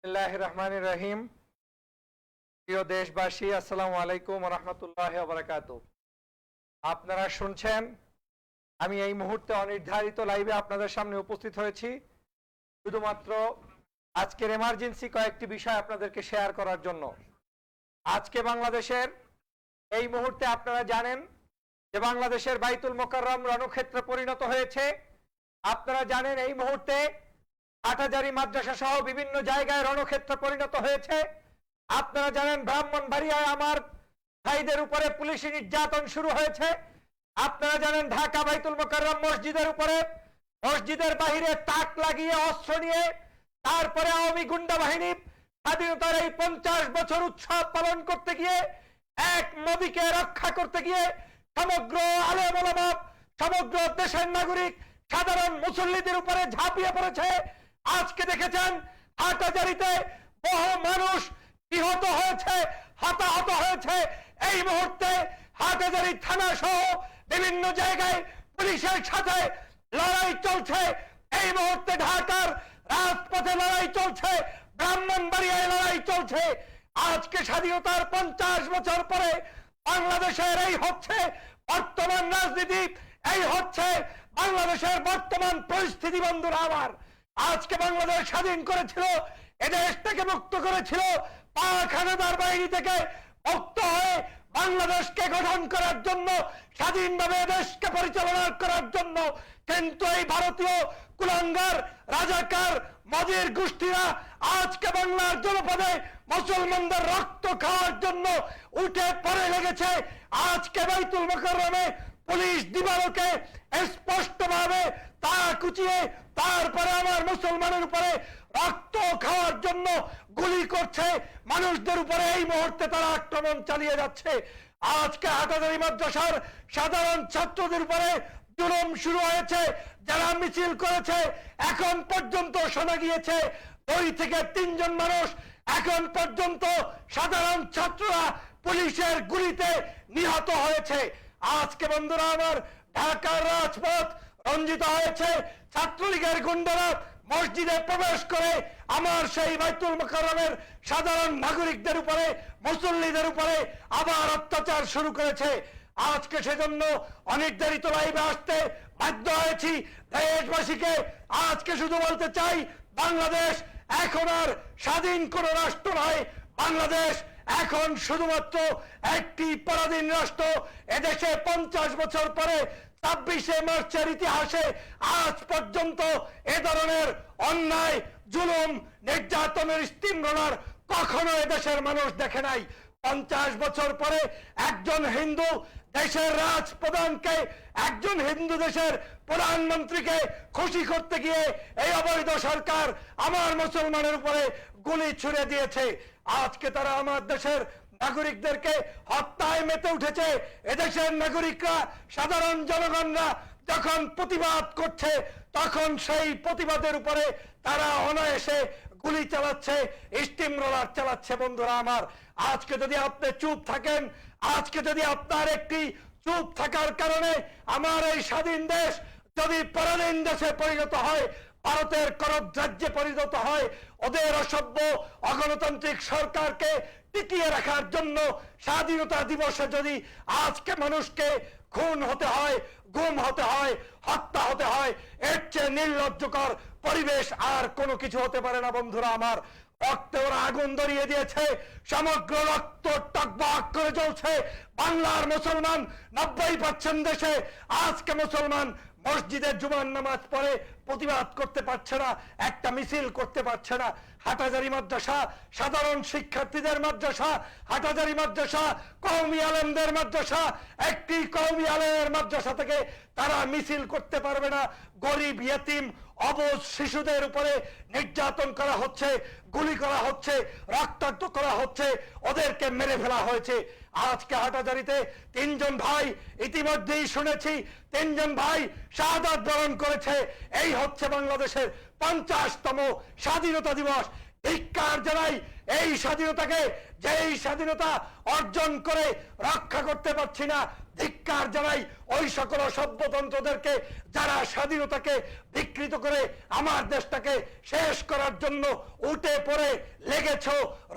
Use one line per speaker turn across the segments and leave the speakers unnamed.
বিসমিল্লাহির রহমানির রহিম। প্রিয় দেশবাসী, আসসালামু আলাইকুম ওয়া রাহমাতুল্লাহি ওয়া বারাকাতুহু। আপনারা শুনছেন, আমি এই মুহূর্তে অনির্ধারিত লাইভে আপনাদের সামনে উপস্থিত হয়েছি শুধুমাত্র আজকের এমার্জেন্সি কয়েকটি বিষয় আপনাদেরকে শেয়ার করার জন্য। আজকে বাংলাদেশের এই মুহূর্তে আপনারা জানেন যে বাংলাদেশের বাইতুল মোকাররম রণক্ষেত্রে পরিণত হয়েছে। আপনারা জানেন এই মুহূর্তে হাটহাজারী মাদ্রাসা সহ বিভিন্ন জায়গায় রণক্ষেত্রে পরিণত হয়েছে। আপনারা জানেন ব্রাহ্মণবাড়িয়ায় আমার ভাইদের উপরে পুলিশি নির্যাতন শুরু হয়েছে। আপনারা জানেন ঢাকা বাইতুল মোকাররম মসজিদের উপরে মসজিদের বাহিরে তাক লাগিয়ে অস্ত্র নিয়ে তারপরে আওয়ামী গুন্ডা বাহিনী স্বাধীনতার এই 50 বছর উৎসব পালন করতে গিয়ে এক নবীকে রক্ষা করতে গিয়ে সমগ্র আলেম ওলামা, সমগ্র দেশের নাগরিক, সাধারণ মুসল্লিদের উপরে ঝাঁপিয়ে পড়েছে। আজকে দেখেছেন হাটহাজারীতে বহু মানুষ নিহত হয়েছে, হতাহত হয়েছে। এই মুহূর্তে হাটহাজারী থানা সহ বিভিন্ন জায়গায় পুলিশের সাথে লড়াই চলছে। এই মুহূর্তে ঢাকার রাজপথে লড়াই চলছে, ব্রাহ্মণবাড়িয়ায় লড়াই চলছে। আজকে স্বাধীনতার 50 বছর পরে বাংলাদেশের এই হচ্ছে বর্তমান রাজনীতি, এই হচ্ছে বাংলাদেশের বর্তমান পরিস্থিতি। বন্ধুরা আমার, আজকে বাংলাদেশ স্বাধীন করেছিল, এদেশ থেকে মুক্ত করেছিল পাক হানাদার বাহিনী থেকে মুক্ত হয়ে বাংলাদেশকে গঠন করার জন্য, স্বাধীনভাবে দেশকে পরিচালনা করার জন্য। কিন্তু এই ভারতীয় কুলাঙ্গার রাজাকার মজির গোষ্ঠীরা আজকে বাংলার জনপদে মুসলমানদের রক্ত খাওয়ার জন্য উঠে পড়ে লেগেছে। আজকে বাইতুল মোকাররমে পুলিশ দিবালোকে স্পষ্টভাবে তা কুচিয়ে তারপরে আমার মুসলমানের উপরে রক্ত খাওয়ার জন্য গুলি করছে, মানুষদের উপরে এই মুহূর্তে তারা আক্রমণ চালিয়ে যাচ্ছে। আজকে হাটহাজারী মাদ্রাসার সাধারণ ছাত্রদের উপরে জুলুম শুরু হয়েছে। যারা মিছিল করেছে এখন পর্যন্ত শোনা গিয়েছে 2 থেকে 3 জন মানুষ এখন পর্যন্ত সাধারণ ছাত্ররা পুলিশের গুলিতে নিহত হয়েছে। আজকে বন্ধুরা আমার, ঢাকার রাজপথ রঞ্জিত হয়েছে। ছাত্রলীগের গুন্ডারা মসজিদে প্রবেশ করে আমার সেই বাইতুল মোকাররমের সাধারণ নাগরিকদের উপরে, মুসল্লিদের উপরে আবার অত্যাচার শুরু করেছে। আজকে সেজন্য অনির্ধারিত লাইভে আসতে বাধ্য হয়েছি দেশবাসীকে। আজকে শুধু বলতে চাই, বাংলাদেশ এখন আর স্বাধীন কোন রাষ্ট্র নয়। বাংলাদেশ এখন শুধুমাত্র একটি পরাধীন রাষ্ট্র। এদেশে 50 বছর পরে 26শে মার্চের ইতিহাসে আজ পর্যন্ত এ ধরনের অন্যায়, জুলুম, নির্যাতনের স্টিমরোলার কখনো এদেশের মানুষ দেখে নাই। 50 বছর পরে একজন হিন্দু দেশের রাজপ্রধানকে, একজন হিন্দু দেশের প্রধানমন্ত্রীকে খুশি করতে গিয়ে এই অবৈধ সরকার আমার মুসলমানের উপরে গুলি ছুড়ে দিয়েছে। আজকে তারা আমার দেশের নাগরিকদেরকে হত্যায় মেতে উঠেছে। এদেশের নাগরিকরা, সাধারণ জনগণরা যখন প্রতিবাদ করছে তখন সেই প্রতিবাদের উপরে তারা অনায়াসে গুলি চালাচ্ছে, স্টিম রোলার চালাচ্ছে। বন্ধুরা আমার, আজকে যদি আপনি চুপ থাকেন, আজকে যদি আপনার একটি চুপ থাকার কারণে আমার এই স্বাধীন দেশ যদি পরাধীন দেশে পরিণত হয়, ভারতের করদ রাজ্যে পরিণত হয়, ওদের অসভ্য অগণতান্ত্রিক সরকারকে টিকিয়ে রাখার জন্য স্বাধীনতা দিবসে যদি আজকে মানুষকে খুন হতে হয়, গুম হতে হয়, হত্যা হতে হয়, এর চেয়ে নির্লজ্জকর পরিবেশ আর কোনো কিছু হতে পারে না। বন্ধুরা আমার, রক্তে ওরা আগুন ধরিয়ে দিয়েছে, সমগ্র রক্ত টকবক করে চলছে। বাংলার মুসলমান 90% দেশে আজকে মুসলমান মসজিদে জুমার নামাজ পড়ে প্রতিবাদ করতে পারছে না, একটা মিছিল করতে পারছে না। হাটহাজারী মাদ্রাসা সাধারণ শিক্ষার্থীদের মাদ্রাসা, হাটহাজারী মাদ্রাসা কওমি আলেমদের মাদ্রাসা, একটি কওমি আলেমের মাদ্রাসা থেকে তারা মিছিল করতে পারবে না। গরিব, ইয়েতিম, অবুঝ শিশুদের উপরে নির্যাতন করা হচ্ছে, গুলি করা হচ্ছে, রক্তাক্ত করা হচ্ছে, ওদেরকে মেরে ফেলা হয়েছে। আজকে হাটহাজারীতে 3 জন ভাই, ইতিমধ্যেই শুনেছি 3 জন ভাই শাহাদাত বরণ করেছে। এই হচ্ছে বাংলাদেশের 50তম স্বাধীনতা দিবস। ধিক্কার জানাই এই স্বাধীনতাকে যেই স্বাধীনতা অর্জন করে রক্ষা করতে পারছি না, ধিক্কার জানাই ওই সকল সভ্যতন্ত্রদেরকে যারা স্বাধীনতাকে বিকৃত করে আমার দেশটাকে শেষ করার জন্য উঠে পড়ে লেগেছ,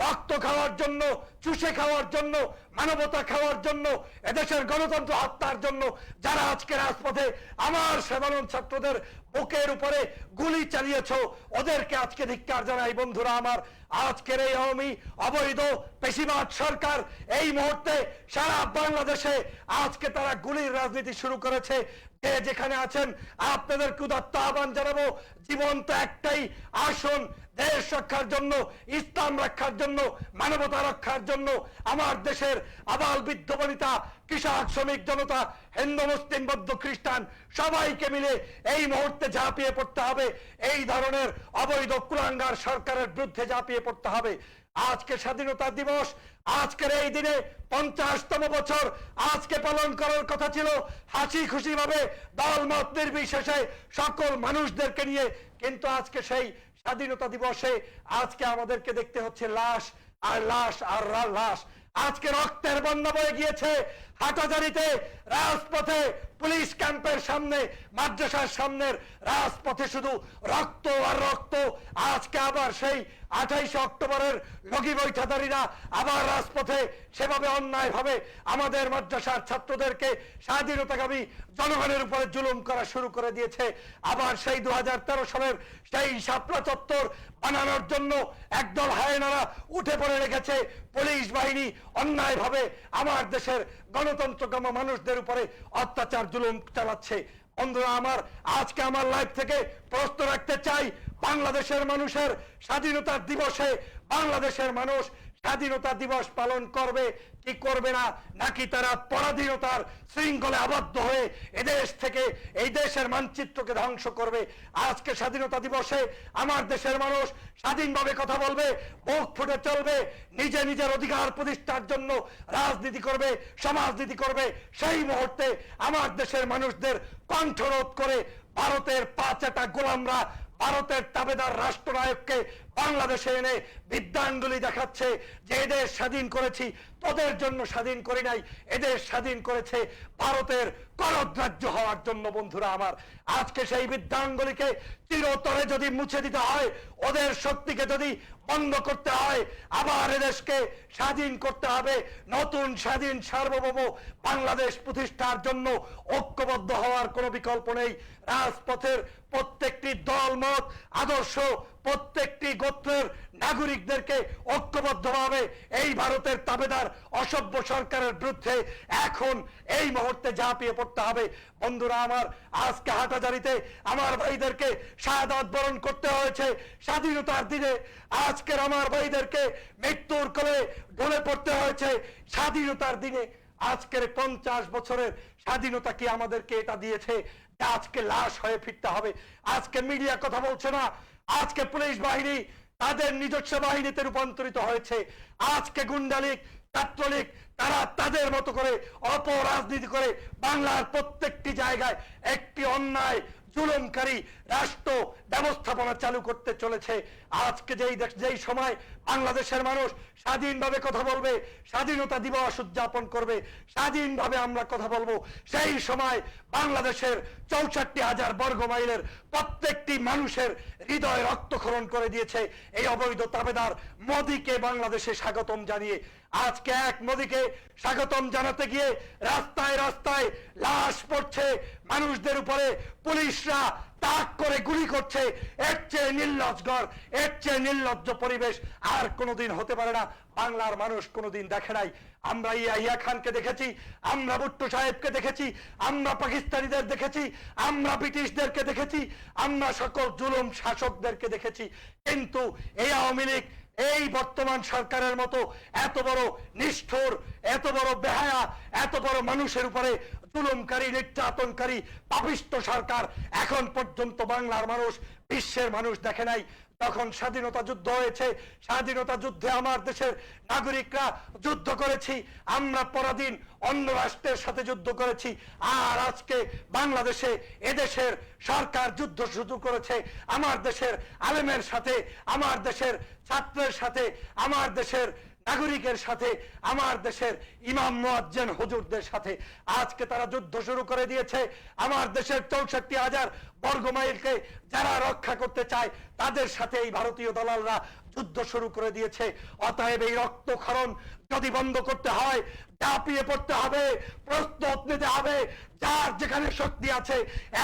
রক্ত খাওয়ার জন্য, চুষে খাওয়ার জন্য, মানবতা খাওয়ার জন্য, এদেশের গণতন্ত্র হত্যার জন্য যারা আজকে রাজপথে আমার সাধারণ ছাত্রদের বুকের উপরে গুলি চালিয়েছ, ওদেরকে আজকে ধিক্কার জানাই। বন্ধুরা আমার, আজকের এই আওয়ামী অবৈধ পেশিবাদ সরকার এই মুহূর্তে সারা বাংলাদেশে আজকে তারা গুলির রাজনীতি শুরু করেছে। যে যেখানে আছেন আপনাদেরকে উদাত্ত আহ্বান জানাবো, জীবন্ত একটাই আসুন, দেশ রক্ষার জন্য, ইসলাম রক্ষার জন্য, মানবতা রক্ষার জন্য আমার দেশের আবাল বৃদ্ধ বনিতা, কৃষক, শ্রমিক জনতা, হিন্দু, মুসলিম, বৌদ্ধ, খ্রিস্টান সবাইকে মিলে এই মুহূর্তে ঝাঁপিয়ে পড়তে হবে। এই ধরনের অবৈধ কুলাঙ্গার সরকারের বিরুদ্ধে ঝাঁপিয়ে পড়তে হবে। আজকে স্বাধীনতা দিবস, আজকের এই দিনে 50তম বছর আজকে পালন করার কথা ছিল হাসি খুশি ভাবে, দলমত নির্বিশেষে সকল মানুষদেরকে নিয়ে, কিন্তু আজকে সেই স্বাধীনতা দিবসে আজকে আমাদেরকে দেখতে হচ্ছে লাশ আর লাশ আর লাশ। আজকে রক্তের বন্যা বয়ে গিয়েছে হাটাজারিতে, রাজপথে, পুলিশ ক্যাম্পের সামনে, মাদ্রাসার সামনের রাজপথে শুধু রক্ত আর রক্ত। আজকে আবার সেই 28 অক্টোবরের লগি বৈঠাধারীরা আবার রাজপথে সেভাবে অন্যায় ভাবে আমাদের মাদ্রাসার ছাত্রদেরকে, স্বাধীনতাকামী জনগণের উপরে জুলুম করা শুরু করে দিয়েছে। আবার সেই 2013 সালের সেই শাপলা চত্বর বানানোর জন্য একদল হায়নারা উঠে পড়ে রেখেছে। পুলিশ বাহিনী অন্যায় ভাবে আমার দেশের গণতন্ত্রকামী মানুষদের উপরে অত্যাচার জুলুম চালাচ্ছে। বন্ধুরা আমার, আজকে আমার লাইভ থেকে প্রশ্ন রাখতে চাই, বাংলাদেশের মানুষের স্বাধীনতার দিবসে বাংলাদেশের মানুষ স্বাধীনতা দিবস পালন করবে কি করবে না, নাকি তারা পরাধীনতার শৃঙ্খলে আবদ্ধ হয়ে এদেশ থেকে, এই দেশের মানচিত্রকে ধ্বংস করবে? আজকে স্বাধীনতা দিবসে আমার দেশের মানুষ স্বাধীনভাবে কথা বলবে, মুখ ফুটে চলবে, নিজে নিজের অধিকার প্রতিষ্ঠার জন্য রাজনীতি করবে, সমাজনীতি করবে। সেই মুহূর্তে আমার দেশের মানুষদের কণ্ঠরোধ করে ভারতের পাঁচটা গোলামরা ভারতের তাবেদার রাষ্ট্রনায়ককে বাংলাদেশে এনে বিদ্যাঙ্গুলি দেখাচ্ছে যে এদেশ স্বাধীন করেছি, তোদের জন্য স্বাধীন করি নাই, এদেশ স্বাধীন করেছে ভারতের করগ্রাহ্য হওয়ার জন্য। বন্ধুরা আমার, আজকে সেই বিদ্যাঙ্গুলিকে চিরতরে যদি মুছে দিতে হয়, ওদের শক্তিকে যদি বন্ধ করতে হয়, আবার এদেশকে স্বাধীন করতে হবে, নতুন স্বাধীন সার্বভৌম বাংলাদেশ প্রতিষ্ঠার জন্য ঐক্যবদ্ধ হওয়ার কোনো বিকল্প নেই। রাজপথের প্রত্যেকটি দলমত আদর্শ, প্রত্যেকটি গোত্রের নাগরিকদেরকে ঐক্যবদ্ধভাবে এই ভারতের তাবেদার অসভ্য সরকারের বিরুদ্ধে এখন এই মুহূর্তে ঝাঁপিয়ে পড়তে হবে। বন্ধুরা আমার, আজকে হাটাজারিতে আমার ভাইদেরকে শাহাদাত বরণ করতে হয়েছে স্বাধীনতার দিনে। আজকের আমার ভাইদেরকে মৃত্যুর কোলে ঢলে পড়তে হয়েছে স্বাধীনতার দিনে। আজকের 50 বছরের স্বাধীনতা কি আমাদেরকে এটা দিয়েছে আজকে লাশ হয়ে ফিরতে হবে? আজকে মিডিয়া কথা বলছে না, আজকে পুলিশ বাহিনী তাদের নিজস্ব বাহিনীতে রূপান্তরিত হয়েছে। আজকে গুন্ডালীগ, ছাত্রলীগ তারা তাদের মতো করে অপরাজনীতি করে বাংলার প্রত্যেকটি জায়গায় একটি অন্যায় জুলুমকারী রাষ্ট্র ব্যবস্থাপনা চালু করতে চলেছে। আজকে যেই সময় বাংলাদেশের মানুষ স্বাধীনভাবে কথা বলবে, স্বাধীনতা দিবস উদযাপন করবে, স্বাধীনভাবে আমরা কথা বলবো, সেই সময় বাংলাদেশের 64,000 বর্গ মাইলের প্রত্যেকটি মানুষের হৃদয় রক্তক্ষরণ করে দিয়েছে এই অবৈধ তাবেদার মোদিকে বাংলাদেশে স্বাগতম জানিয়ে। আজকে এক মোদিকে স্বাগতম জানাতে গিয়ে রাস্তায় রাস্তায় লাশ পড়ছে, মানুষদের উপরে পুলিশরা তাক করে গুলি করছে। এর চেয়ে নির্লজ্জকর, এর চেয়ে নির্লজ্জ পরিবেশ আর কোনোদিন হতে পারে না। বাংলার মানুষ কোনোদিন দেখে নাই। আমরা ইয়াহিয়া খানকে দেখেছি, আমরা ভুট্টো সাহেবকে দেখেছি, আমরা পাকিস্তানিদের দেখেছি, আমরা ব্রিটিশদেরকে দেখেছি, আমরা সকল জুলুম শাসকদেরকে দেখেছি, কিন্তু এই আওয়ামী লীগ, এই বর্তমান সরকারের মতো এত বড় নিষ্ঠুর, এত বড় বেহায়া, এত বড় মানুষের উপরে জুলুমকারী, নির্যাতনকারী পাপিষ্ট সরকার এখন পর্যন্ত বাংলার মানুষ, বিশ্বের মানুষ দেখে নাই। তখন স্বাধীনতা যুদ্ধ হয়েছে, স্বাধীনতা যুদ্ধে আমার দেশের নাগরিকরা যুদ্ধ করেছি, আমরা পরাধীন অন্য রাষ্ট্রের সাথে যুদ্ধ করেছি। আর আজকে বাংলাদেশে এদেশের সরকার যুদ্ধ শুরু করেছে আমার দেশের আলেমের সাথে, আমার দেশের ছাত্রের সাথে, আমার দেশের নাগরিকের সাথে, আমার দেশের ইমাম মুয়াজ্জিন হুজুরদের সাথে আজকে তারা যুদ্ধ শুরু করে দিয়েছে। আমার দেশের 64,000 বর্গমাইলকে যারা রক্ষা করতে চায় তাদের সাথে এই ভারতীয় দালালরা যুদ্ধ শুরু করে দিয়েছে। অতএব এই রক্তক্ষরণ যদি বন্ধ করতে হয়, ঝাঁপিয়ে পড়তে হবে, প্রস্তুত নিতে হবে। যার যেখানে শক্তি আছে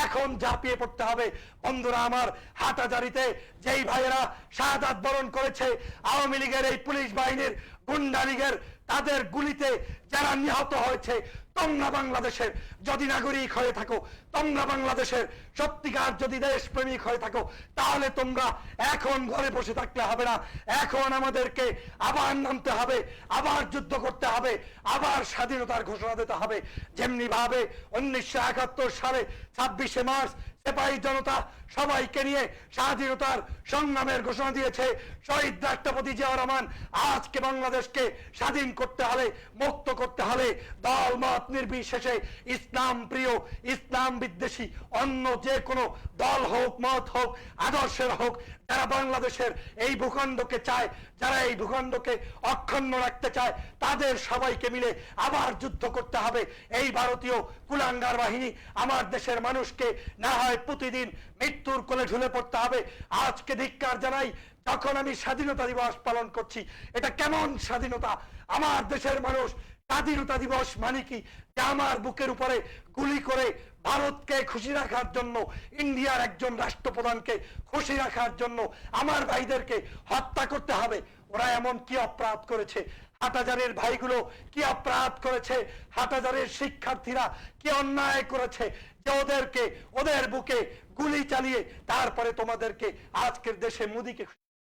এখন ঝাঁপিয়ে পড়তে হবে। বন্ধুরা আমার, হাটাজারিতে যেই ভাইয়েরা শাহাদাত বরণ করেছে, আওয়ামী লীগের এই পুলিশ বাহিনীর গুন্ডা লীগের তাদের গুলিতে যারা নিহত হয়েছে, তোমরা বাংলাদেশের যদি নাগরিক হয়ে থাকো, তোমরা বাংলাদেশের সত্যিকার যদি দেশপ্রেমিক হয়ে থাকো, তাহলে তোমরা এখন ঘরে বসে থাকলে হবে না। এখন আমাদেরকে আবার নামতে হবে, আবার যুদ্ধ করতে হবে, আবার স্বাধীনতার ঘোষণা দিতে হবে। যেমনি ভাবে 1971 সালে 26শে মার্চ সিপাহী জনতা সবাইকে নিয়ে স্বাধীনতার সংগ্রামের ঘোষণা দিয়েছে, শহীদ রাষ্ট্রপতি জিয়াউর রহমান আজকে বাংলাদেশকে স্বাধীন করতে হলে, মুক্ত করতে হলে দল মত নির্বিশেষে ইসলাম প্রিয়, ইসলাম বিদ্বেষী অন্য যে কোনো দল হোক, মত হোক, আদর্শের হোক, যারা বাংলাদেশের এই ভূখণ্ডকে চায়, যারা এই ভূখণ্ডকে অক্ষুণ্ণ রাখতে চায়, তাদের সবাইকে মিলে আবার যুদ্ধ করতে হবে। এই ভারতীয় কুলাঙ্গার বাহিনী আমার দেশের মানুষকে না হয় প্রতিদিন মৃত্যুর কোলে ঝুলে পড়তে হবে। আজকে ধিক্কার জানাই, যখন আমি স্বাধীনতা দিবস পালন করছি, এটা কেমন স্বাধীনতা? আমার দেশের মানুষ স্বাধীনতা দিবস মানে কি? যে আমার বুকের উপরে গুলি করে ভারতকে খুশি রাখার জন্য, ইন্ডিয়ার একজন রাষ্ট্রপ্রধানকে খুশি রাখার জন্য আমার ভাইদেরকে হত্যা করতে হবে। ওরা এমন কি অপরাধ করেছে? হাটাজারের ভাইগুলো কি অপরাধ করেছে? হাটাজারের শিক্ষার্থীরা কি অন্যায় করেছে যে ওদেরকে, ওদের বুকে গুলি চালিয়ে তারপরে তোমাদেরকে আজকের দেশে মোদিকে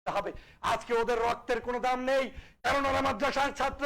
হবে? আজকে ওদের রক্তের কোনো দাম নেই, কারণ ওরা মাদ্রাসার ছাত্র।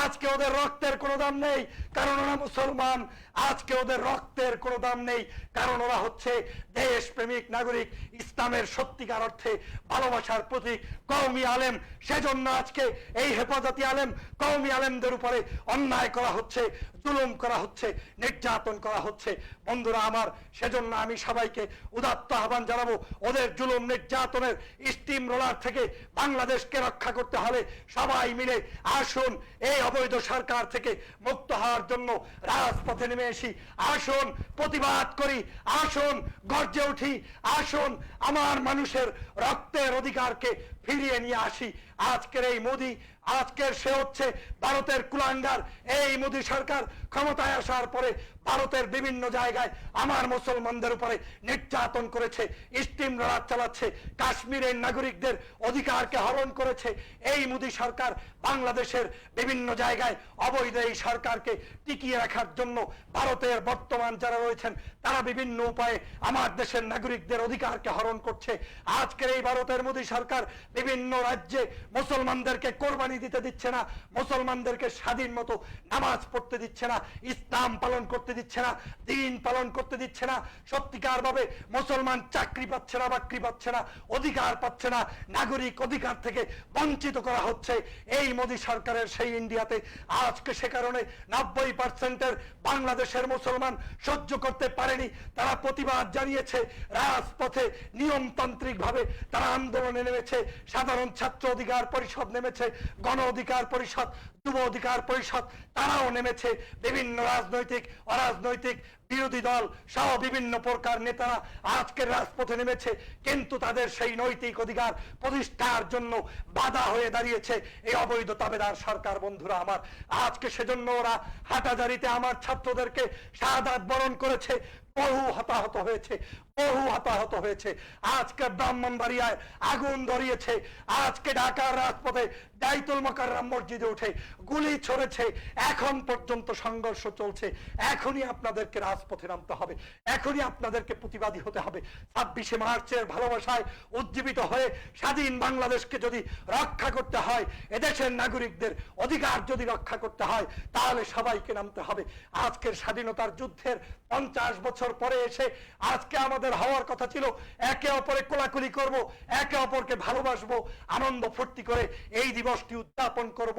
আজকে ওদের রক্তের কোনো দাম নেই, কারণ ওরা মুসলমান। আজকে ওদের রক্তের কোনো দাম নেই, কারণ ওরা হচ্ছে দেশ প্রেমিক নাগরিক, ইসলামের সত্যিকার অর্থে ভালোবাসার প্রতীক, কওমি আলেম। সেজন্য আজকে এই হেফাজতি আলেম, কওমি আলেমদের উপরে অন্যায় করা হচ্ছে, জুলুম করা হচ্ছে, নির্যাতন করা হচ্ছে। বন্ধুরা আমার, সেজন্য আমি সবাইকে উদাত্ত আহ্বান জানাবো, ওদের জুলুম নির্যাতনের স্টিম রোলার থেকে বাংলাদেশকে রক্ষা করতে হলে সবাই মিলে আসুন এই অবৈধ সরকার থেকে মুক্ত হওয়ার জন্য রাজপথে নেমে আসি। আসুন প্রতিবাদ করি, আসুন গর্জে উঠি, আসুন আমার মানুষের রক্তের অধিকারকে ফিরিয়ে নিয়ে আসি। আজকের এই মোদি, আজকের সে হচ্ছে ভারতের কুলাঙ্গার। এই মোদি সরকার ক্ষমতায় আসার পরে ভারতের বিভিন্ন জায়গায় আমার মুসলমানদের উপরে নির্যাতন করেছে, স্টিম রোলার চালাচ্ছে, কাশ্মীরের নাগরিকদের অধিকারকে হরণ করেছে। এই মোদি সরকার বাংলাদেশের বিভিন্ন জায়গায় অবৈধ এই সরকারকে টিকিয়ে রাখার জন্য ভারতের বর্তমান যারা রয়েছেন তারা বিভিন্ন উপায়ে আমার দেশের নাগরিকদের অধিকারকে হরণ করছে। আজকের এই ভারতের মোদি সরকার বিভিন্ন রাজ্যে মুসলমানদেরকে কোরবানি দিতে দিচ্ছে না, মুসলমানদেরকে স্বাধীন মতো নামাজ পড়তে দিচ্ছে না, ইসলাম পালন করতে দিচ্ছে না, দিন পালন করতে দিচ্ছে না। সত্যিকার ভাবে মুসলমান চাকরি পাচ্ছে না, বাকরি পাচ্ছে না, অধিকার পাচ্ছে না, নাগরিক অধিকার থেকে বঞ্চিত করা হচ্ছে এই মোদি সরকারের সেই ইন্ডিয়াতে। আজকে সে কারণে 90% বাংলাদেশের মুসলমান সহ্য করতে পারেনি, তারা প্রতিবাদ জানিয়েছে, রাজপথে নিয়মতান্ত্রিক ভাবে তারা আন্দোলনে নেমেছে। সাধারণ ছাত্র অধিকার পরিষদ নেমেছে, গণ অধিকার পরিষদ, যুব অধিকার পরিষদ তারাও নেমেছে, বিভিন্ন রাজনৈতিক অরাজনৈতিক বিরোধী দল সহ বিভিন্ন প্রকার নেতারা আজকের রাজপথে নেমেছে। কিন্তু তাদের সেই নৈতিক অধিকার প্রতিষ্ঠার জন্য বাধা হয়ে দাঁড়িয়েছে এই অবৈধ তাবেদার সরকার। বন্ধুরা আমার, আজকে সেজন্য ওরা হাটাজারিতে আমার ছাত্রদেরকে শাহাদাত বরণ করেছে, বহু হতাহত হয়েছে, বহু হতাহত হয়েছে। আজকে ব্রাহ্মণবাড়িয়ায় আগুন ধরিয়েছে, আজকে ঢাকার রাজপথে বাইতুল মোকাররম মসজিদে উঠে গুলি ছড়েছে। এখন পর্যন্ত সংঘর্ষ চলছে। এখনই আপনাদেরকে রাজপথে নামতে হবে, এখনই আপনাদেরকে প্রতিবাদী হতে হবে। 26শে মার্চের ভালোবাসায় উজ্জীবিত হয়ে স্বাধীন বাংলাদেশকে যদি রক্ষা করতে হয়, এদেশের নাগরিকদের অধিকার যদি রক্ষা করতে হয়, তাহলে সবাইকে নামতে হবে। আজকের স্বাধীনতার যুদ্ধের 50 বছর পরে এসে আজকে আমাদের হওয়ার কথা ছিল একে অপরে কোলাকুলি করব, একে অপরকে ভালোবাসবো, আনন্দ ফুর্তি করে এই দিবসটি উদযাপন করব।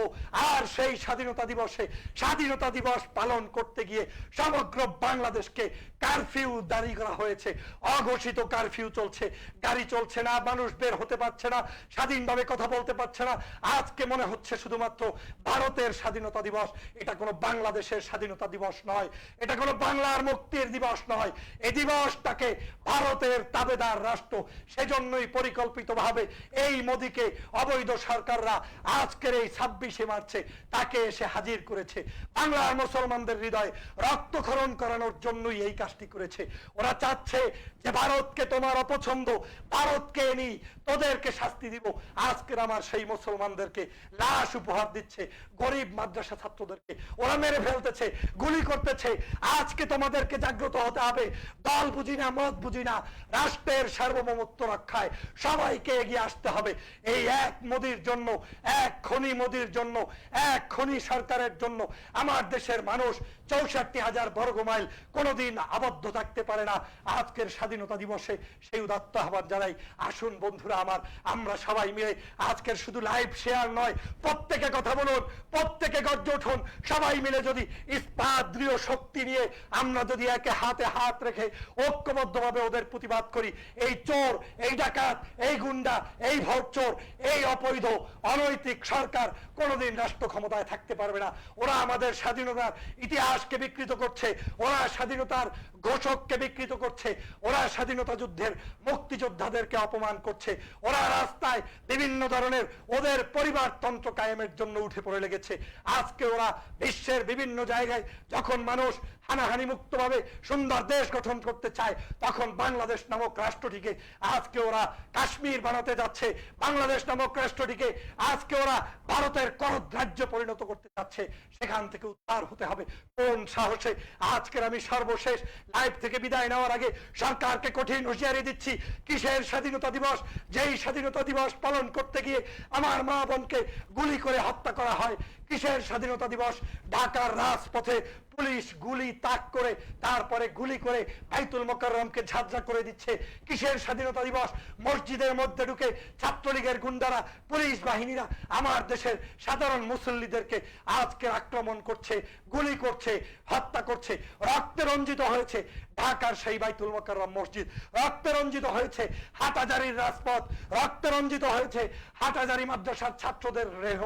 আর সেই স্বাধীনতা দিবসে স্বাধীনতা দিবস পালন করতে গিয়ে সমগ্র বাংলা বাংলাদেশকে কারফিউ জারি করা হয়েছে, অঘোষিত কারফিউ চলছে, গাড়ি চলছে না, মানুষ বের হতে পারছে না, স্বাধীনভাবে কথা বলতে পারছে না। আজকে মনে হচ্ছে শুধুমাত্র ভারতের স্বাধীনতা দিবস, এটা কোনো বাংলাদেশের স্বাধীনতা দিবস নয়, এটা কোনো বাংলার মুক্তির দিবস নয়। এই দিবসটাকে ভারতের তাবেদার রাষ্ট্র, সেজন্যই পরিকল্পিতভাবে এই মোদিকে অবৈধ সরকাররা আজকের এই 26শে মার্চে তাকে এসে হাজির করেছে। বাংলার মুসলমানদের হৃদয়ে রক্তক্ষরণ করানোর জন্যই এই কাজটি করেছে। ওরা চাচ্ছে যে ভারতকে তোমার অপছন্দ, ভারতকে এনে তোদেরকে শাস্তি দিব। আজকের আমার সেই মুসলমানদেরকে লাশ উপহার দিচ্ছে, গরিব মাদ্রাসা ছাত্রদেরকে ওরা মেরে ফেলতেছে, গুলি করতেছে। আজকে তোমাদেরকে জাগ্রত হতে হবে। দল বুঝি না, মত বুঝি না, রাষ্ট্রের সার্বভৌমত্ব রক্ষায় সবাইকে এগিয়ে আসতে হবে। এই এক মোদির জন্য, এক খনি মোদির জন্য, এক খনি সরকারের জন্য আমার দেশের মানুষ 64,000 বর্গ মাইল কোনোদিন আবদ্ধ থাকতে পারে না। আজকের স্বাধীনতা দিবসে সেই উদাত্ত আহ্বান জানাই। আসুন বন্ধুরা আমার, আমরা সবাই মিলে আজকের শুধু লাইভ শেয়ার নয়, প্রত্যেকে কথা বলুন, প্রত্যেকে গর্জে উঠুন। সবাই মিলে যদি ইস্পাত দৃঢ় শক্তি নিয়ে আমরা যদি একে হাতে হাত রেখে ঐক্যবদ্ধভাবে ওদের প্রতিবাদ করি, এই চোর, এই ডাকাত, এই গুন্ডা, এই ভোটচোর, এই অবৈধ অনৈতিক সরকার কোনোদিন রাষ্ট্র ক্ষমতায় থাকতে পারবে না। ওরা আমাদের স্বাধীনতার ইতিহাসকে বিকৃত করছে, ওরা স্বাধীনতার ঘোষককে বিকৃত করছে, ওরা স্বাধীনতা যুদ্ধের মুক্তিযোদ্ধাদেরকে অপমান করছে, ওরা রাস্তায় বিভিন্ন ধরনের ওদের পরিবারতন্ত্র কায়েমের জন্য উঠে পড়ে লেগেছে। আজকে ওরা বিশ্বের বিভিন্ন জায়গায় যখন মানুষ হানাহানি মুক্তভাবে সুন্দর দেশ গঠন করতে চায়, তখন বাংলাদেশ নামক রাষ্ট্রটিকে আজকে ওরা কাশ্মীর বানাতে যাচ্ছে, বাংলাদেশ নামক রাষ্ট্রটিকে আজকে ওরা ভারতের করদ রাজ্য পরিণত করতে যাচ্ছে। সেখান থেকে উদ্ধার হতে হবে। কোন সাহসে? আজকের আমি সর্বশেষ লাইভ থেকে বিদায় নেওয়ার আগে সরকারকে কঠিন হুঁশিয়ারি দিচ্ছি, কিসের স্বাধীনতা দিবস? যেই স্বাধীনতা দিবস পালন করতে গিয়ে আমার মা বোনকে গুলি করে হত্যা করা হয়। কিসের স্বাধীনতা দিবস? ঢাকার রাজপথে পুলিশ গুলি তাক করে তারপরে গুলি করে বাইতুল মোকাররমকে ঝাঁঝরা করে দিচ্ছে। কিসের স্বাধীনতা দিবস? মসজিদের মধ্যে ঢুকে ছাত্রলীগের গুন্ডারা, পুলিশ বাহিনীরা আমার দেশের সাধারণ মুসল্লিদেরকে আজকে আক্রমণ করছে, গুলি করছে, হত্যা করছে। রক্তে রঞ্জিত হয়েছে ঢাকার সেই বাইতুল মোকাররম মসজিদ, রক্তে রঞ্জিত হয়েছে হাটহাজারীর রাজপথ, রক্তে রঞ্জিত হয়েছে হাটহাজারী মাদ্রাসার ছাত্রদের রেহ।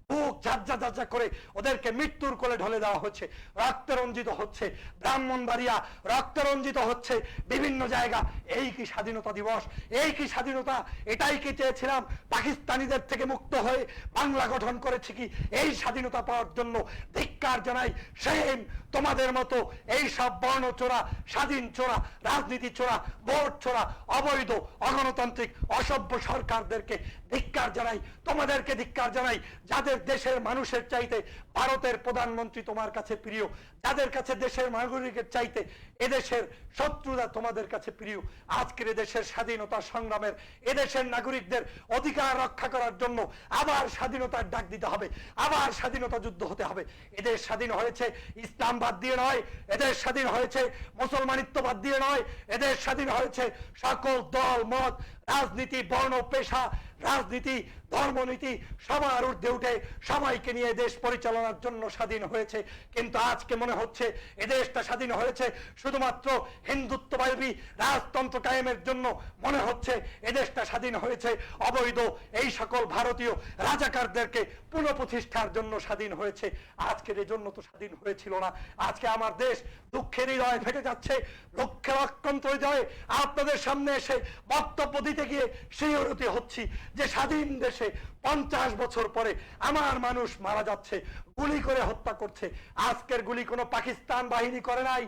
বুক ঝাঁঝা ঝাঁঝা করে ওদেরকে মৃত্যুর কোলে ঢলে দেওয়া হচ্ছে। রক্তে রঞ্জিত হচ্ছে ব্রাহ্মণবাড়িয়া, রক্তে রঞ্জিত হচ্ছে বিভিন্ন জায়গা। এই কি স্বাধীনতা দিবস? এই কি স্বাধীনতা? এটাই কি চেয়েছিলাম? পাকিস্তানিদের থেকে মুক্ত হয়ে বাংলা গঠন করেছে কি এই স্বাধীনতা পাওয়ার জন্য? ধিক্কার জানাই সেম তোমাদের মতো এই সব বর্ণ চোরা, স্বাধীন চোরা, রাজনীতি চোরা, ভোট চোরা, অবৈধ অগণতান্ত্রিক অসভ্য সরকারদেরকে ধিক্কার জানাই, তোমাদেরকে ধিক্কার জানাই। যাদের দেশের মানুষের চাইতে ভারতের প্রধানমন্ত্রী তোমার কাছে প্রিয়, যাদের কাছে দেশের নাগরিকের চাইতে এদেশের শত্রুরা তোমাদের কাছে প্রিয়, আজকের এদেশের স্বাধীনতা সংগ্রামের, এদেশের নাগরিকদের অধিকার রক্ষা করার জন্য আবার স্বাধীনতার ডাক দিতে হবে, আবার স্বাধীনতা যুদ্ধ হতে হবে। এদেশ স্বাধীন হয়েছে ইসলামবাদ দিয়ে নয়, এদেশ স্বাধীন হয়েছে মুসলমানিত্ববাদ দিয়ে নয়, এদেশ স্বাধীন হয়েছে সকল দল মত, রাজনীতি, বর্ণ, পেশা, রাজনীতি, ধর্মনীতি সবার ঊর্ধ্বে উঠে সবাইকে নিয়ে দেশ পরিচালনার জন্য স্বাধীন হয়েছে। কিন্তু আজকে মনে হচ্ছে এদেশটা স্বাধীন হয়েছে শুধুমাত্র হিন্দুত্ববাদী রাজতন্ত্র কায়েমের জন্য। মনে হচ্ছে এদেশটা স্বাধীন হয়েছে অবৈধ এই সকল ভারতীয় রাজাকারদেরকে পুনঃপ্রতিষ্ঠার জন্য স্বাধীন হয়েছে। আজকের এই জন্য তো স্বাধীন হয়েছিল না। আজকে আমার দেশ দুঃখের হৃদয় ফেটে যাচ্ছে, দুঃখের অক্রান্ত হৃদয়ে আপনাদের সামনে এসে বক্তব্য দিতে গিয়ে শিহরিত হচ্ছি যে স্বাধীন দেশে 50 বছর পরে আমার মানুষ মারা যাচ্ছে, গুলি করে হত্যা করছে। আজকের গুলি কোনো পাকিস্তান বাহিনী করে নাই,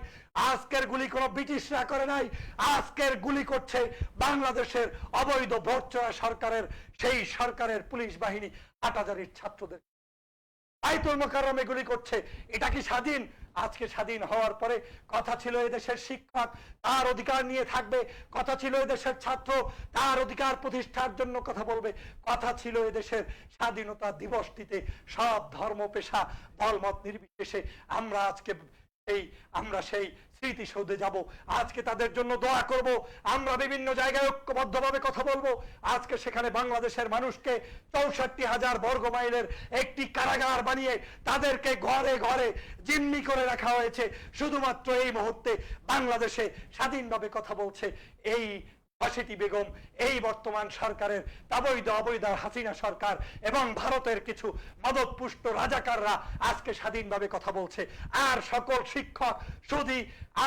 আজকের গুলি কোনো ব্রিটিশরা করে নাই, আজকের গুলি করছে বাংলাদেশের অবৈধ ভোটচোরা সরকারের, সেই সরকারের পুলিশ বাহিনী হাটহাজারীর ছাত্রদের বাইতুল মোকাররমে গুলি করছে। এটা কি স্বাধীন? আজকে স্বাধীন হওয়ার পরে কথা ছিল এদেশের শিক্ষক তার অধিকার নিয়ে থাকবে, কথা ছিল এদেশের ছাত্র তার অধিকার প্রতিষ্ঠার জন্য কথা বলবে, কথা ছিল এদেশের স্বাধীনতা দিবসটিতে সব ধর্ম, পেশা, দলমত নির্বিশেষে আমরা আজকে আমরা সেই স্মৃতিসৌধে যাব, আজকে তাদের জন্য দোয়া করব, আমরা বিভিন্ন জায়গায় ঐক্যবদ্ধভাবে কথা বলবো। আজকে সেখানে বাংলাদেশের মানুষকে ৬৪,০০০ বর্গ মাইলের একটি কারাগার বানিয়ে তাদেরকে ঘরে ঘরে জিম্মি করে রাখা হয়েছে। শুধুমাত্র এই মুহূর্তে বাংলাদেশে স্বাধীনভাবে কথা বলছে এই ফাঁসিটি বেগম, এই বর্তমান সরকারের অবৈধ অবৈধ হাসিনা সরকার এবং ভারতের কিছু মদতপুষ্ট রাজাকাররা আজকে স্বাধীনভাবে কথা বলছে। আর সকল শিক্ষক শুধু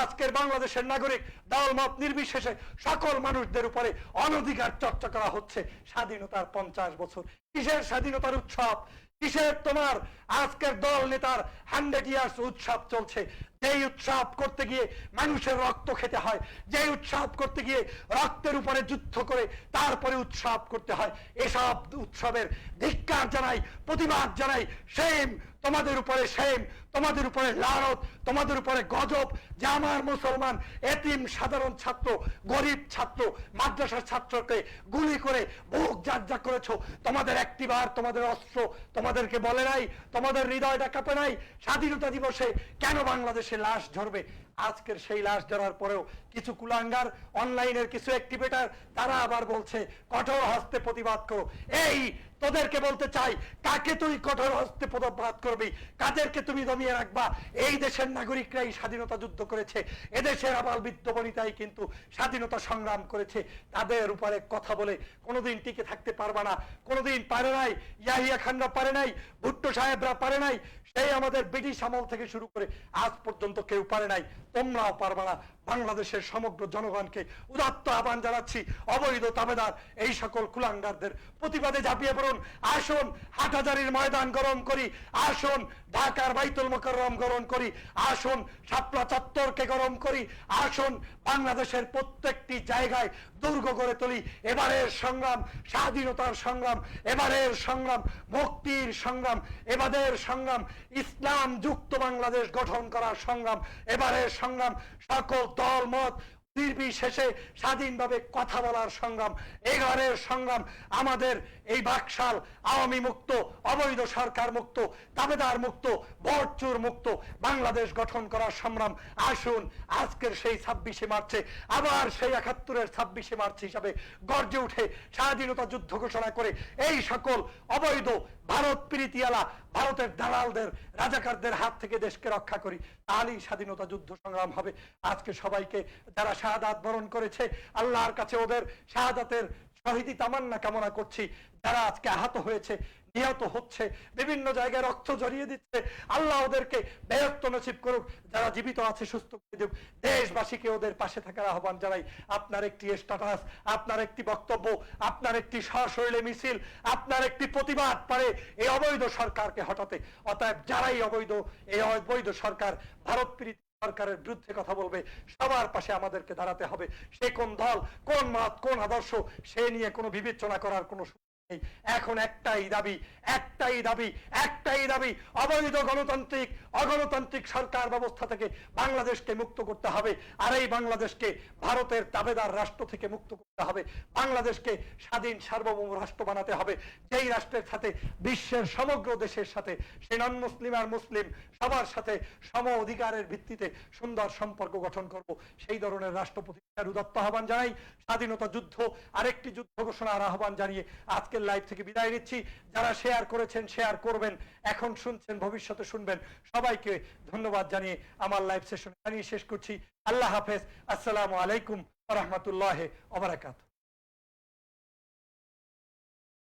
আজকের বাংলাদেশের নাগরিক দলমত নির্বিশেষে সকল মানুষদের উপরে অনধিকার চর্চা করা হচ্ছে। স্বাধীনতার 50 বছর, কিসের স্বাধীনতার উৎসব, কিসের তোমার আজকের দল নেতার 100 ইয়ার্স উৎসব চলছে? যেই উৎসব করতে গিয়ে মানুষের রক্ত খেতে হয়, যে উৎসব করতে গিয়ে রক্তের উপরে যুদ্ধ করে তারপরে উৎসব করতে হয়, এসব উৎসবের ধিক্কার জানাই, প্রতিবাদ জানাই। সেম তোমাদের উপরে, সেম তোমাদের উপরে লানত, তোমাদের উপরে গজব যে আমার মুসলমান এতিম সাধারণ ছাত্র, গরিব ছাত্র, মাদ্রাসার ছাত্রকে গুলি করে বুক জাজ্জা করেছো। তোমাদের একটিবার তোমাদের অস্ত্র তোমাদেরকে বলে নাই, তোমাদের হৃদয়টা কাঁপে নাই স্বাধীনতা দিবসে কেন বাংলাদেশে লাশ ঝরবে? আজকের সেই লাশ ঝরার পরেও কিছু কুলাঙ্গার, অনলাইনের কিছু অ্যাক্টিভেটার, তারা আবার বলছে কঠোর হস্তে প্রতিবাদ করো। এই তোদেরকে বলতে চাই, কাকে তুই কঠোর হস্তে প্রতিবাদ করবি, কাদেরকে তুমি দমিয়ে রাখবা? এই দেশের নাগরিকরাই স্বাধীনতা যুদ্ধ করেছে, এদেশের আবাল বৃদ্ধ বনিতাই কিন্তু স্বাধীনতা সংগ্রাম করেছে। তাদের উপরে কথা বলে কোনোদিন টিকে থাকতে পারবা না, কোনোদিন পারে নাই, ইয়াহিয়া খানরা পারে নাই, ভুট্টো সাহেবরা পারে নাই, সেই আমাদের ব্রিটিশ আমল থেকে শুরু করে আজ পর্যন্ত কেউ পারে নাই, তোমরাও পারবা না। বাংলাদেশের সমগ্র জনগণকে উদাত্ত আহ্বান জানাচ্ছি, অবৈধ তাবেদার এই সকল কুলাঙ্গারদের প্রতিবাদে ঝাঁপিয়ে পড়ুন। আসুন হাটহাজারীর ময়দান গরম করি, আসুন ঢাকার বাইতুল মোকাররম গরম করি, আসুন শাপলা চত্বরকে গরম করি, আসুন বাংলাদেশের প্রত্যেকটি জায়গায় দুর্গ গড়ে তুলি। এবারের সংগ্রাম স্বাধীনতার সংগ্রাম, এবারের সংগ্রাম মুক্তির সংগ্রাম, এবারের সংগ্রাম ইসলাম যুক্ত বাংলাদেশ গঠন করার সংগ্রাম, এবারের সংগ্রাম সকল দল মত নির্বিশেষে স্বাধীনভাবে কথা বলার সংগ্রাম। এবারের সংগ্রাম আমাদের এই বাকশাল আওয়ামী মুক্ত, অবৈধ সরকার মুক্ত, দাবেদার মুক্ত, ভোটচোর মুক্ত বাংলাদেশ গঠন করার সংগ্রাম। আসুন আজকের সেই 26শে মার্চে আবার সেই 71-এর 26শে মার্চ হিসাবে গর্জে উঠে স্বাধীনতা যুদ্ধ ঘোষণা করে এই সকল অবৈধ ভারত প্রীতিওয়ালা, ভারতের দালালদের, রাজাকারদের হাত থেকে দেশকে রক্ষা করি। তাহলেই স্বাধীনতা যুদ্ধ সংগ্রাম হবে। আজকে সবাইকে যারা শাহাদাত বরণ করেছে, আল্লাহর কাছে ওদের শাহাদাতের শহীদি তামান্না কামনা করছি। যারা আজকে আহত হয়েছে, নিহত হচ্ছে, বিভিন্ন জায়গায় রক্ত জড়িয়ে দিচ্ছে, আল্লাহ ওদেরকে বেহেশত নসিব করুক। যারা জীবিত আছে সুস্থ করে দেব। দেশবাসীকে ওদের পাশে থাকার আহ্বান জানাই। আপনার একটি স্ট্যাটাস, আপনার একটি বক্তব্য, আপনার একটি সশরীরে মিছিল, আপনার একটি প্রতিবাদ পারে এই অবৈধ সরকারকে হটাতে। অতএব যারাই এই অবৈধ সরকার, ভারত প্রীতি সরকারের বিরুদ্ধে কথা বলবে, সবার পাশে আমাদেরকে দাঁড়াতে হবে। সে কোন দল, কোন মত, কোন আদর্শ, সে নিয়ে কোনো বিবেচনা করার কোনো এখন একটাই দাবি, একটাই দাবি, একটাই দাবি, অবৈধ গণতান্ত্রিক অগণতান্ত্রিক সরকার ব্যবস্থা থেকে বাংলাদেশকে মুক্ত করতে হবে। আর এই বাংলাদেশকে ভারতের তাবেদার রাষ্ট্র থেকে মুক্ত করতে হবে। বাংলাদেশকে স্বাধীন সার্বভৌম রাষ্ট্র বানাতে হবে, যেই রাষ্ট্রের সাথে বিশ্বের সমগ্র দেশের সাথে, সে নন মুসলিম আর মুসলিম সবার সাথে সম অধিকারের ভিত্তিতে সুন্দর সম্পর্ক গঠন করব। সেই ধরনের রাষ্ট্র প্রতিষ্ঠার উদাত্ত আহ্বান জানাই। স্বাধীনতা যুদ্ধ আরেকটি যুদ্ধ ঘোষণার আহ্বান জানিয়ে আজকে লাইভ থেকে বিদায় নিচ্ছি। যারা শেয়ার করেছেন, শেয়ার করবেন, এখন শুনছেন, ভবিষ্যতে শুনবেন, সবাইকে ধন্যবাদ জানিয়ে আমার লাইভ সেশন জানিয়ে শেষ করছি। আল্লাহ হাফেজ। আসসালামু আলাইকুম ওয়া রাহমাতুল্লাহি ওয়া বারাকাতুহু।